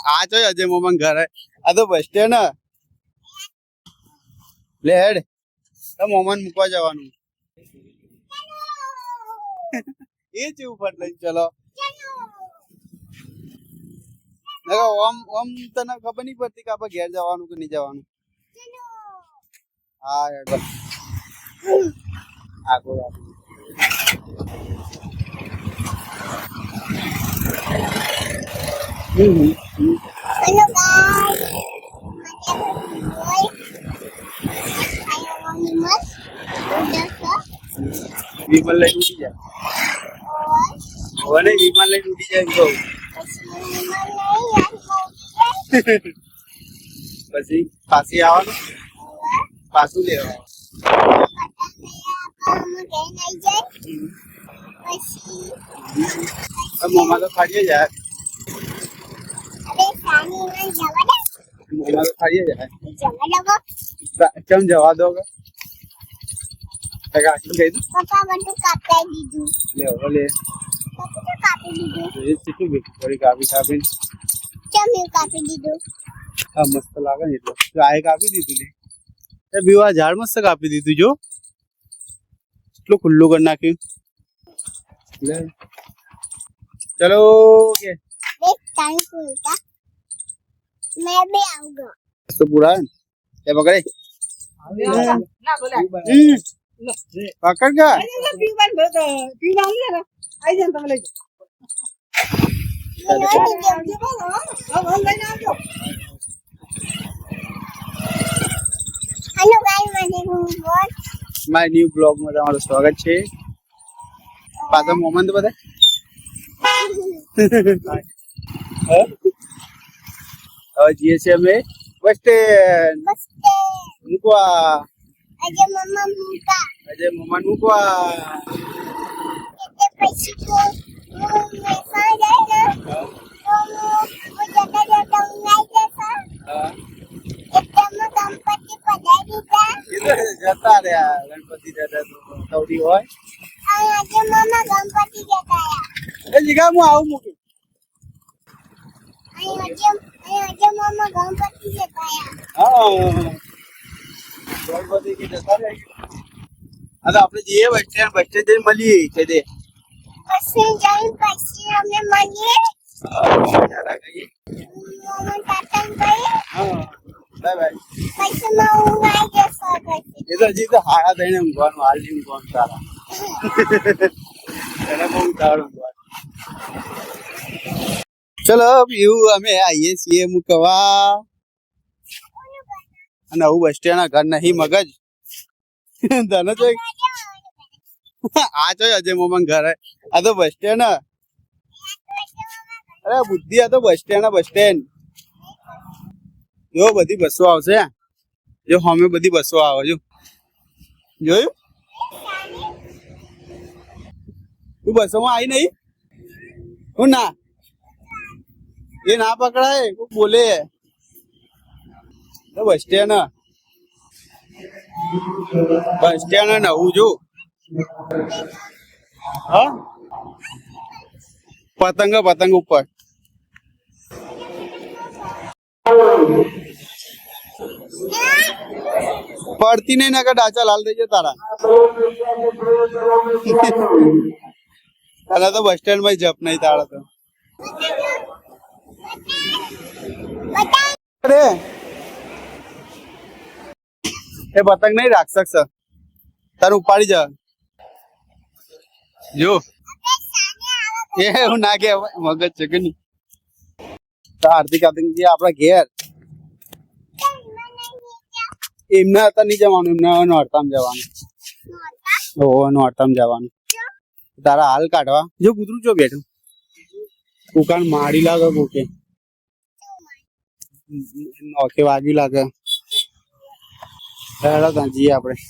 આ જો અજય મોમન ઘર આ તો બસ સ્ટેન્ડ લે હેડ મોમન મૂકવા જવાનું એ જ ઉપર લઈ ચલો ઓમ ઓમ તને ખબર નહીં પડતી કે આપણે ઘેર જવાનું કે નહીં જવાનું હા યાર આગળ Hello guys. વિમલ લઈને ઉડી જાય ઓને વિમલ લઈને ઉડી જાય બહુ પછી પાછી આવવાનું પાછું લેવા મોમાં તો ખાઈએ જાય મોમાં તો ખાઈએ જાય કેમ જવા દો કાકી કહી દઉં પપ્પા બધું કાપી દીધું લે ઓલે પપ્પા કાપી દીધું એ શીખું બેઠું થોડી કાપી કાપીને કેમ એવું કાપી દીધું હા મસ્ત લાગે ને એટલે ચાય કાપી દીધું લે એ બીવા ઝાડ મસ્ત કાપી દીધું જો એટલું ખુલ્લું કરી નાખ્યું લે ચલો કે देख टाइम पूरा मैं भी आऊंगा तो पूरा है ये पकड़े ना बोला पकड़ का पीवन बोलतो पीवन ले ना आई जन तमले हेलो गाइस मैं हूं माय न्यू ब्लॉग में તમારું સ્વાગત છે પાછો મોમન તો બતા હવે જઈએ છીએ અમે બસ સ્ટેન્ડ મૂકવા अजय मम्मा मुका અજય મોમન મૂકવા इतने पैसे को मैं सा जाए ना तो वो जाता जाता नहीं जैसा इतना में गणपति पधारी था એ તો જતા રહ્યા ગણપતિ દાદા તો કવડી હોય अजय मम्मा गणपति जता એ જગ્યા હું આવું મૂકી अजय मम्मा गणपति जता હા ગણપતિ કે જતા રહ્યા આ તો આપણે જઈએ બસ સ્ટેન્ડ જઈને મળીએ છે દે પછી જઈને પછી અમે મળીએ મમ્મા ટાટા ભાઈ હા બાય બાય પછી માં ઊંઘ આવી જશે પછી એ તો હજી તો હારા થઈને ઊંઘવાનું હાલ ની ઊંઘવાનું તારા એને બહુ ઉતાવળ ઊંઘવાનું ચલો એવું અમે આવીએ છીએ મૂકવા અને આવું બસ સ્ટેન્ડ ઘર નહીં મગજ તને તો આ જો અજય મોમન ઘર આ તો બસ સ્ટેન્ડ અરે બુદ્ધિ આ તો બસ સ્ટેન્ડ જો બધી બસો આવશે જો હમે બધી બસો આવે જો જોયું તું બસોમાં આવી નહીં હું ના એ ના પકડાય કોઈ બોલે બસ સ્ટેન્ડ નવું જો હા પતંગ ઉપર પડતી નહીં ના ડાચા લાલ થઈ જાય તારા તારા તો બસ સ્ટેન્ડ માં જપ નહીં તારા તો અરે એ પતંગ નહીં રાક્ષસ તારું ઉપાડી જા જો એ હું ના કે મગજ છે કે નહીં આરતી કાતિંગજી આપણા ઘેર એમના હતા નહીં જવાનું એમના નોરતામાં જવાનું નોરતામાં જવાનું તારા હાલ કાઢવા જો કૂતરું જો બેઠું કુકાન મારી લાગે કોકે નોખે વાગ્યું લાગે હેડો ત્યાં જઈએ આપણે